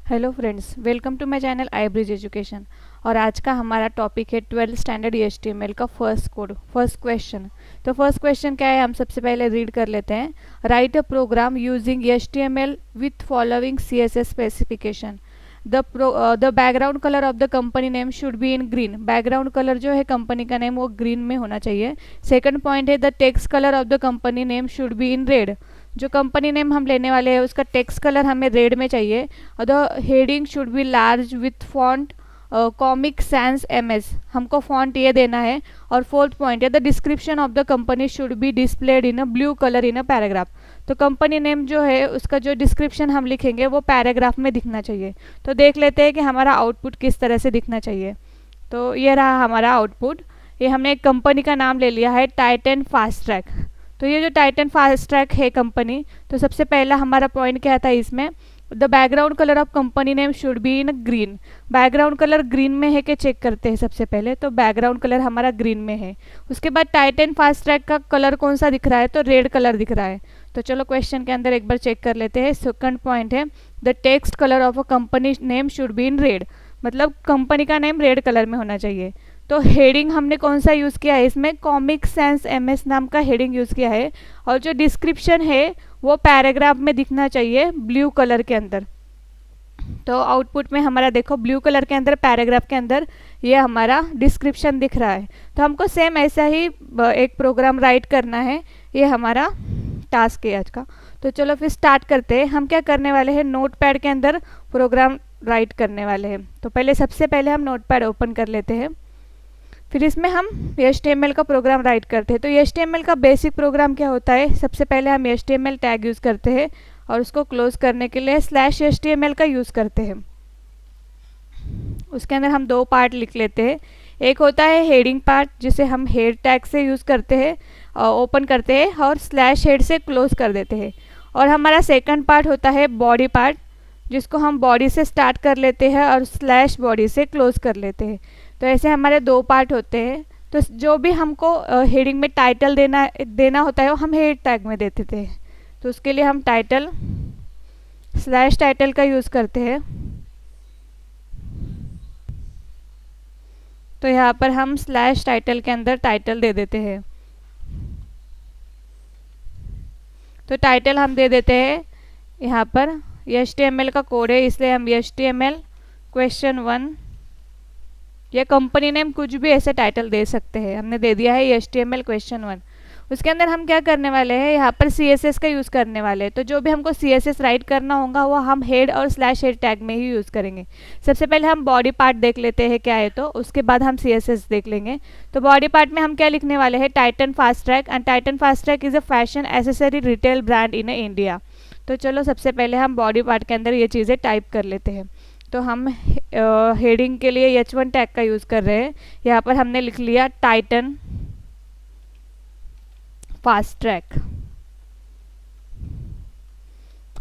Hello friends, welcome to my channel iBridge education. और आज का हमारा टॉपिक है 12th स्टैंडर्ड HTML का फर्स्ट क्वेश्चन। तो फर्स्ट क्वेश्चन क्या है, हम सबसे पहले रीड कर लेते हैं। Write a program using HTML with following CSS specification. The background colour of the company name should be in green. Background colour जो है कंपनी का नेम वो ग्रीन में होना चाहिए। सेकंड पॉइंट है the text colour of the company name should be in red. जो company name हम लेने वाले हैं उसका टेक्स्ट कलर हमें रेड में चाहिए। और the heading should be large with font comic sans MS, हमको फॉन्ट ये देना है। और फोर्थ पॉइंट है the description of the company should be displayed in a blue colour in a paragraph. तो कंपनी नेम जो है उसका जो डिस्क्रिप्शन हम लिखेंगे वो पैराग्राफ में दिखना चाहिए। तो देख लेते हैं कि हमारा आउटपुट किस तरह से दिखना चाहिए। तो ये रहा हमारा आउटपुट। ये हमने एक कंपनी का नाम ले लिया है टाइटन फास्ट ट्रैक। तो ये जो टाइटन फास्ट ट्रैक है कंपनी, तो सबसे पहला हमारा पॉइंट क्या था इसमें, the background colour of company name should be in green. Background colour green में है कि चेक करते हैं सबसे पहले। तो बैकग्राउंड कलर हमारा ग्रीन में है। उसके बाद टाइटन फास्ट ट्रैक का कलर कौन सा दिख रहा है, तो रेड कलर दिख रहा है। तो चलो क्वेश्चन के अंदर एक बार चेक कर लेते हैं। सेकंड पॉइंट है the text colour of a company name should be in red, मतलब कंपनी का नेम रेड कलर में होना चाहिए। तो हेडिंग हमने कौन सा यूज़ किया है इसमें, कॉमिक सेंस MS नाम का हेडिंग यूज़ किया है। और जो डिस्क्रिप्शन है वो पैराग्राफ में दिखना चाहिए ब्लू कलर के अंदर। तो आउटपुट में हमारा देखो ब्लू कलर के अंदर पैराग्राफ के अंदर ये हमारा डिस्क्रिप्शन दिख रहा है। तो हमको सेम ऐसा ही एक प्रोग्राम राइट करना है। ये हमारा टास्क है आज का। तो चलो फिर स्टार्ट करते हैं। हम क्या करने वाले हैं, नोटपैड के अंदर प्रोग्राम राइट करने वाले हैं। तो सबसे पहले हम नोटपैड ओपन कर लेते हैं। फिर इसमें हम HTML का प्रोग्राम राइट करते हैं। तो HTML का बेसिक प्रोग्राम क्या होता है, सबसे पहले हम HTML टैग यूज़ करते हैं और उसको क्लोज करने के लिए /HTML का यूज़ करते हैं। उसके अंदर हम दो पार्ट लिख लेते हैं। एक होता है हेडिंग पार्ट, जिसे हम हेड टैग से यूज़ करते हैं, ओपन करते हैं और /head से क्लोज कर देते हैं। और हमारा सेकंड पार्ट होता है बॉडी पार्ट, जिसको हम बॉडी से स्टार्ट कर लेते हैं और /body से क्लोज कर लेते हैं। तो ऐसे हमारे दो पार्ट होते हैं। तो जो भी हमको हेडिंग में टाइटल देना होता है वो हम हेड टैग में देते थे। तो उसके लिए हम टाइटल /टाइटल का यूज़ करते हैं। तो यहाँ पर हम /टाइटल के अंदर टाइटल दे देते हैं। तो टाइटल हम दे देते हैं यहाँ पर, HTML का कोड है इसलिए हम HTML question1 या कंपनी नेम कुछ भी ऐसे टाइटल दे सकते हैं। हमने दे दिया है HTML question1। उसके अंदर हम क्या करने वाले हैं, यहाँ पर CSS का यूज़ करने वाले हैं। तो जो भी हमको CSS राइट करना होगा वो हम हेड और /head टैग में ही यूज़ करेंगे। सबसे पहले हम बॉडी पार्ट देख लेते हैं क्या है, तो उसके बाद हम CSS देख लेंगे। तो बॉडी पार्ट में हम क्या लिखने वाले हैं, Titan fast track. And Titan fast track is a fashion accessory retail brand in India. तो चलो सबसे पहले हम बॉडी पार्ट के अंदर ये चीज़ें टाइप कर लेते हैं। तो हम हेडिंग के लिए H1 टैग का यूज़ कर रहे हैं। यहाँ पर हमने लिख लिया टाइटन फास्ट ट्रैक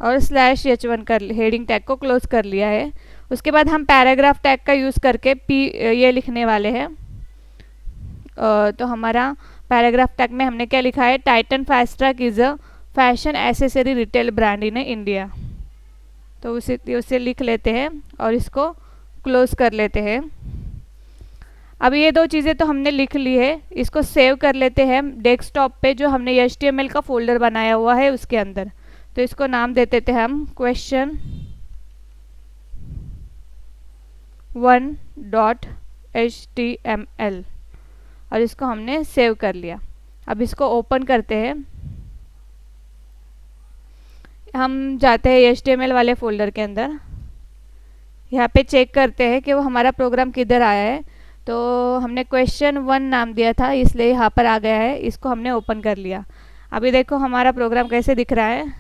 और /H1 कर हेडिंग टैग को क्लोज कर लिया है। उसके बाद हम पैराग्राफ टैग का यूज़ करके ये लिखने वाले हैं। तो हमारा पैराग्राफ टैग में हमने क्या लिखा है, Titan fast track is a fashion accessory retail brand in India. तो उसे लिख लेते हैं और इसको क्लोज कर लेते हैं। अब ये दो चीज़ें तो हमने लिख ली है, इसको सेव कर लेते हैं डेस्कटॉप पे जो हमने HTML का फोल्डर बनाया हुआ है उसके अंदर। तो इसको नाम दे देते हैं हम question1.html और इसको हमने सेव कर लिया। अब इसको ओपन करते हैं। हम जाते हैं HTML वाले फोल्डर के अंदर। यहाँ पे चेक करते हैं कि वो हमारा प्रोग्राम किधर आया है। तो हमने question1 नाम दिया था इसलिए यहाँ पर आ गया है। इसको हमने ओपन कर लिया। अभी देखो हमारा प्रोग्राम कैसे दिख रहा है।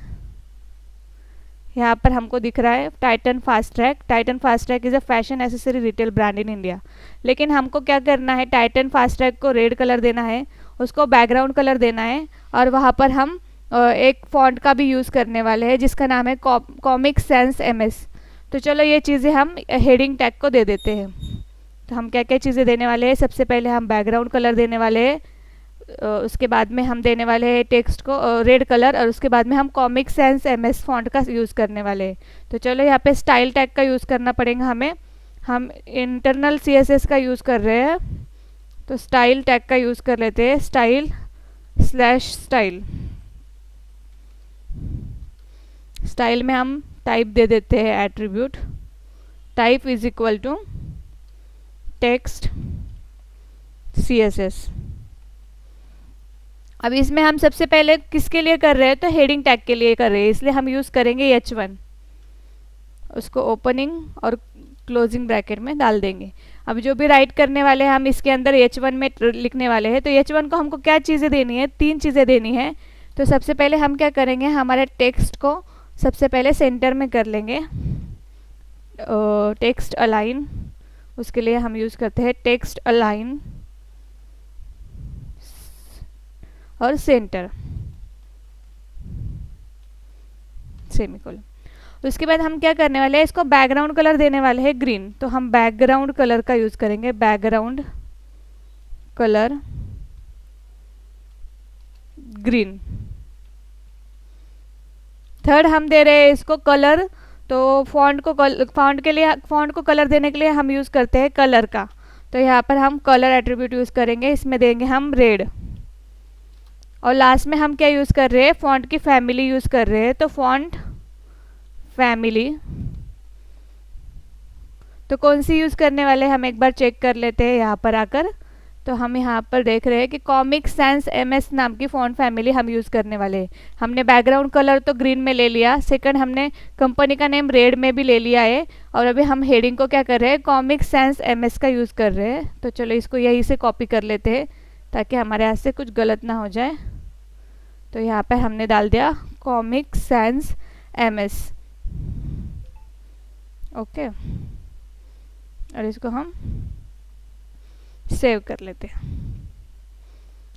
यहाँ पर हमको दिख रहा है Titan fast track. Titan fast track is a fashion accessory retail brand in India. लेकिन हमको क्या करना है, टाइटन फास्ट ट्रैक को रेड कलर देना है, उसको बैकग्राउंड कलर देना है। और वहाँ पर हम एक फॉन्ट का भी यूज़ करने वाले हैं जिसका नाम है कॉमिक सेंस MS। तो चलो ये चीज़ें हम हेडिंग टैग को दे देते हैं। तो हम क्या क्या चीज़ें देने वाले हैं, सबसे पहले हम बैकग्राउंड कलर देने वाले हैं उसके बाद में हम देने वाले हैं टेक्स्ट को रेड कलर, और उसके बाद में हम कॉमिक सेंस एमएस फॉन्ट का यूज़ करने वाले हैं। तो चलो यहाँ पे स्टाइल टैग का यूज़ करना पड़ेगा हमें। हम इंटरनल सीएसएस का यूज़ कर रहे हैं, तो स्टाइल टैग का यूज़ कर लेते हैं, स्टाइल स्टाइल में हम टाइप दे देते हैं attribute, type is equal to text CSS। अब इसमें हम सबसे पहले किसके लिए कर रहे हैं, तो हेडिंग टैग के लिए कर रहे हैं, इसलिए हम यूज़ करेंगे H1, उसको ओपनिंग और क्लोजिंग ब्रैकेट में डाल देंगे। अब जो भी राइट करने वाले हैं हम इसके अंदर H1 में लिखने वाले हैं, तो H1 को हमको क्या चीज़ें देनी है, 3 चीज़ें देनी है। तो सबसे पहले हम क्या करेंगे, हमारे टेक्स्ट को सबसे पहले सेंटर में कर लेंगे, टेक्स्ट अलाइन, उसके लिए हम यूज़ करते हैं टेक्स्ट अलाइन और सेंटर सेमीकोलन। उसके बाद हम क्या करने वाले हैं, इसको बैकग्राउंड कलर देने वाले हैं ग्रीन, तो हम बैकग्राउंड कलर का यूज़ करेंगे, बैकग्राउंड कलर ग्रीन। थर्ड हम दे रहे हैं इसको कलर, तो फॉन्ट को कलर देने के लिए हम यूज़ करते हैं कलर का, तो यहाँ पर हम कलर एट्रीब्यूट यूज़ करेंगे, इसमें देंगे हम रेड। और लास्ट में हम क्या यूज़ कर रहे हैं, फॉन्ट की फैमिली यूज़ कर रहे हैं, तो फॉन्ट फैमिली तो कौन सी यूज़ करने वाले हम एक बार चेक कर लेते हैं यहाँ पर आकर। तो हम यहाँ पर देख रहे हैं कि कॉमिक सेंस एमएस नाम की फॉन्ट फैमिली हम यूज़ करने वाले हैं। हमने बैकग्राउंड कलर तो ग्रीन में ले लिया, सेकंड हमने कंपनी का नेम रेड में भी ले लिया है, और अभी हम हेडिंग को क्या कर रहे हैं, कॉमिक सेंस एमएस का यूज़ कर रहे हैं। तो चलो इसको यहीं से कॉपी कर लेते हैं ताकि हमारे हाथ से कुछ गलत ना हो जाए। तो यहाँ पे हमने डाल दिया कॉमिक सेंस एमएस, ओके, और इसको हम सेव कर लेते हैं।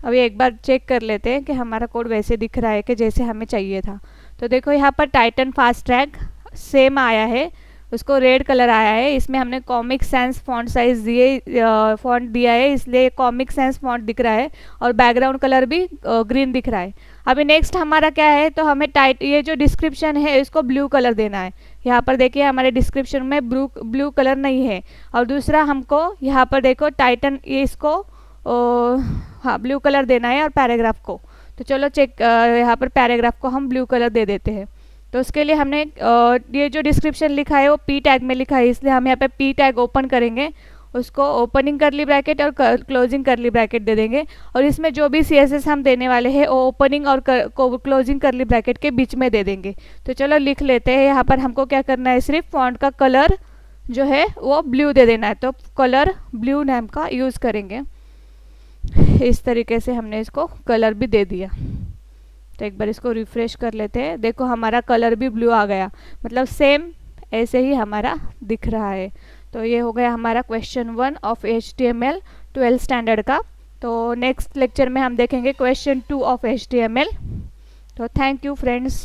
अभी एक बार चेक कर लेते हैं कि हमारा कोड वैसे दिख रहा है कि जैसे हमें चाहिए था। तो देखो यहाँ पर टाइटन फास्ट ट्रैक सेम आया है, उसको रेड कलर आया है, इसमें हमने कॉमिक सेंस फॉन्ट साइज दिए, फॉन्ट दिया है, इसलिए कॉमिक सेंस फॉन्ट दिख रहा है, और बैकग्राउंड कलर भी ग्रीन दिख रहा है। अभी नेक्स्ट हमारा क्या है, तो हमें ये जो डिस्क्रिप्शन है इसको ब्लू कलर देना है। यहाँ पर देखिए हमारे डिस्क्रिप्शन में ब्लू कलर नहीं है। और दूसरा हमको यहाँ पर देखो टाइटन, ये इसको हाँ ब्लू कलर देना है, और पैराग्राफ को, तो चलो चेक, यहाँ पर पैराग्राफ को हम ब्लू कलर दे देते हैं। तो उसके लिए हमने ये जो डिस्क्रिप्शन लिखा है वो P टैग में लिखा है, इसलिए हम यहाँ पे P टैग ओपन करेंगे, उसको ओपनिंग करली ब्रैकेट और क्लोजिंग करली ब्रैकेट दे देंगे। और इसमें जो भी CSS हम देने वाले हैं वो ओपनिंग और क्लोजिंग करली ब्रैकेट के बीच में दे देंगे। तो चलो लिख लेते हैं, यहाँ पर हमको क्या करना है, सिर्फ फॉन्ट का कलर जो है वो ब्लू दे देना है, तो कलर ब्लू नाम का यूज़ करेंगे। इस तरीके से हमने इसको कलर भी दे दिया। तो एक बार इसको रिफ्रेश कर लेते हैं, देखो हमारा कलर भी ब्लू आ गया, मतलब सेम ऐसे ही हमारा दिख रहा है। तो ये हो गया हमारा क्वेश्चन 1 ऑफ HTML 12 स्टैंडर्ड का। तो नेक्स्ट लेक्चर में हम देखेंगे क्वेश्चन 2 ऑफ HTML। तो थैंक यू फ्रेंड्स।